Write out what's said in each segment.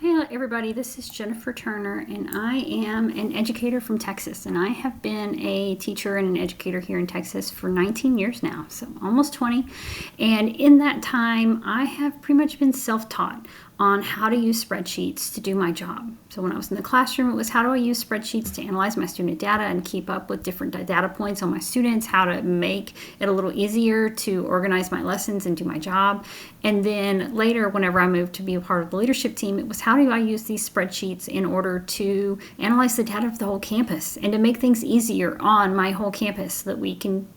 Hey everybody, this is Jennifer Turner and I am an educator from Texas, and I have been a teacher and an educator here in Texas for 19 years now, so almost 20. And in that time I have pretty much been self-taught on how to use spreadsheets to do my job. So when I was in the classroom, it was how do I use spreadsheets to analyze my student data and keep up with different data points on my students, how to make it a little easier to organize my lessons and do my job. And then later, whenever I moved to be a part of the leadership team, it was how do I use these spreadsheets in order to analyze the data of the whole campus and to make things easier on my whole campus so that we can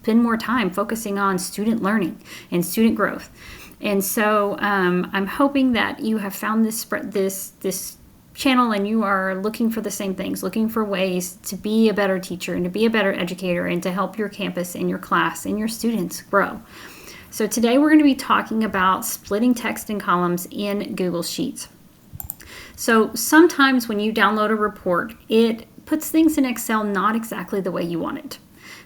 spend more time focusing on student learning and student growth. And so I'm hoping that you have found this channel and you are looking for the same things, looking for ways to be a better teacher and to be a better educator and to help your campus and your class and your students grow. So today we're going to be talking about splitting text and columns in Google Sheets. So sometimes when you download a report, it puts things in Excel not exactly the way you want it.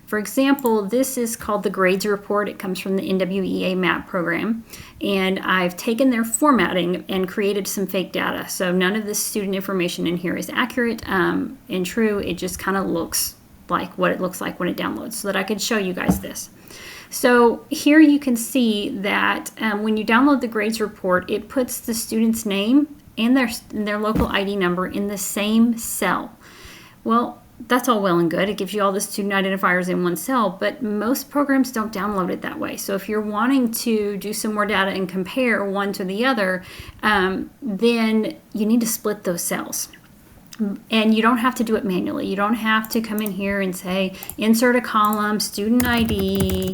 For example, this is called the grades report. It comes from the NWEA MAP program, and I've taken their formatting and created some fake data. So none of this student information in here is accurate and true. It just kind of looks like what it looks like when it downloads, so that I could show you guys this. So here you can see that when you download the grades report, it puts the student's name and their local ID number in the same cell. Well, that's all well and good. It gives you all the student identifiers in one cell, but most programs don't download it that way. So if you're wanting to do some more data and compare one to the other, then you need to split those cells. And you don't have to do it manually. You don't have to come in here and say, insert a column, student ID,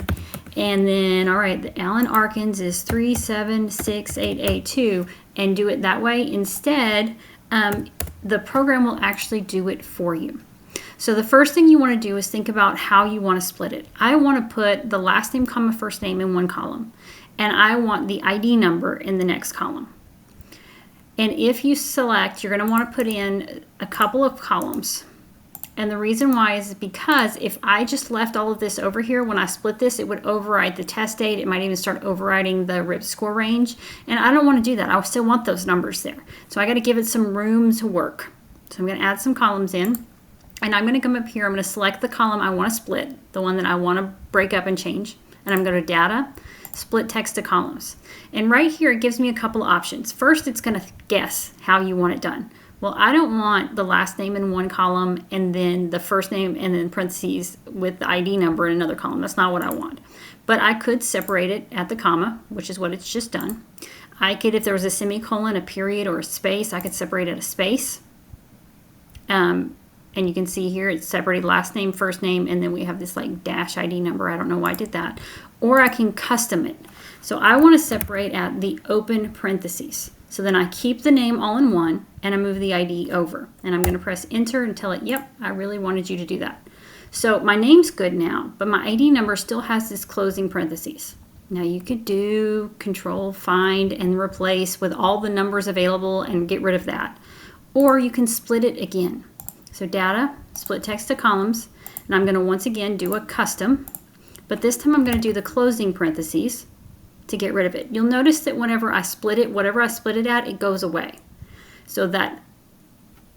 and then, all right, Alan Arkins is 376882, and do it that way. Instead, the program will actually do it for you. So the first thing you want to do is think about how you want to split it. I want to put the last name, comma, first name in one column, and I want the ID number in the next column. And if you select, you're going to want to put in a couple of columns. And the reason why is because if I just left all of this over here, when I split this, it would override the test date. It might even start overriding the RIP score range. And I don't want to do that. I still want those numbers there. So I got to give it some room to work. So I'm going to add some columns in. And I'm going to come up here. I'm going to select the column I want to split, the one that I want to break up and change. And I'm going to Data, Split Text to Columns. And right here, it gives me a couple of options. First, it's going to guess how you want it done. Well, I don't want the last name in one column and then the first name and then parentheses with the ID number in another column. That's not what I want. But I could separate it at the comma, which is what it's just done. I could, if there was a semicolon, a period, or a space, I could separate at a space. And you can see here it's separated last name, first name, and then we have this like dash ID number. I don't know why I did that. Or I can custom it. So I want to separate at the open parentheses. So then I keep the name all in one and I move the ID over. And I'm going to press enter and tell it, yep, I really wanted you to do that. So my name's good now, but my ID number still has this closing parentheses. Now you could do control, find, and replace with all the numbers available and get rid of that. Or you can split it again. So data, split text to columns, and I'm going to once again do a custom, but this time I'm going to do the closing parentheses to get rid of it. You'll notice that whenever I split it, whatever I split it at, it goes away. So that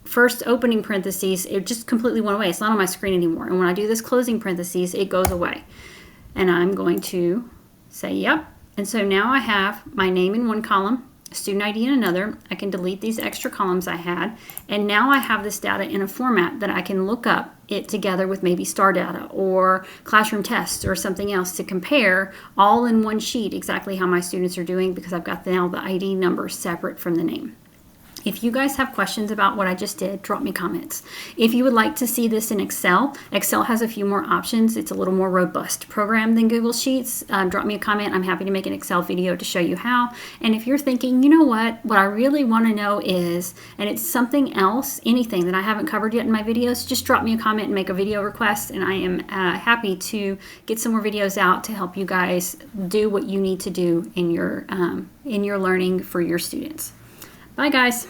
first opening parentheses, it just completely went away. It's not on my screen anymore. And when I do this closing parentheses, it goes away. And I'm going to say yep. And so now I have my name in one column, student ID in another. I can delete these extra columns I had, and now I have this data in a format that I can look up it together with maybe star data or classroom tests or something else to compare all in one sheet exactly how my students are doing, because I've got now the ID number separate from the name. If you guys have questions about what I just did, drop me comments. If you would like to see this in Excel, Excel has a few more options. It's a little more robust program than Google Sheets. Drop me a comment. I'm happy to make an Excel video to show you how. And if you're thinking, you know what I really want to know is, and it's something else, anything that I haven't covered yet in my videos, just drop me a comment and make a video request, and I am happy to get some more videos out to help you guys do what you need to do in your learning for your students. Bye guys.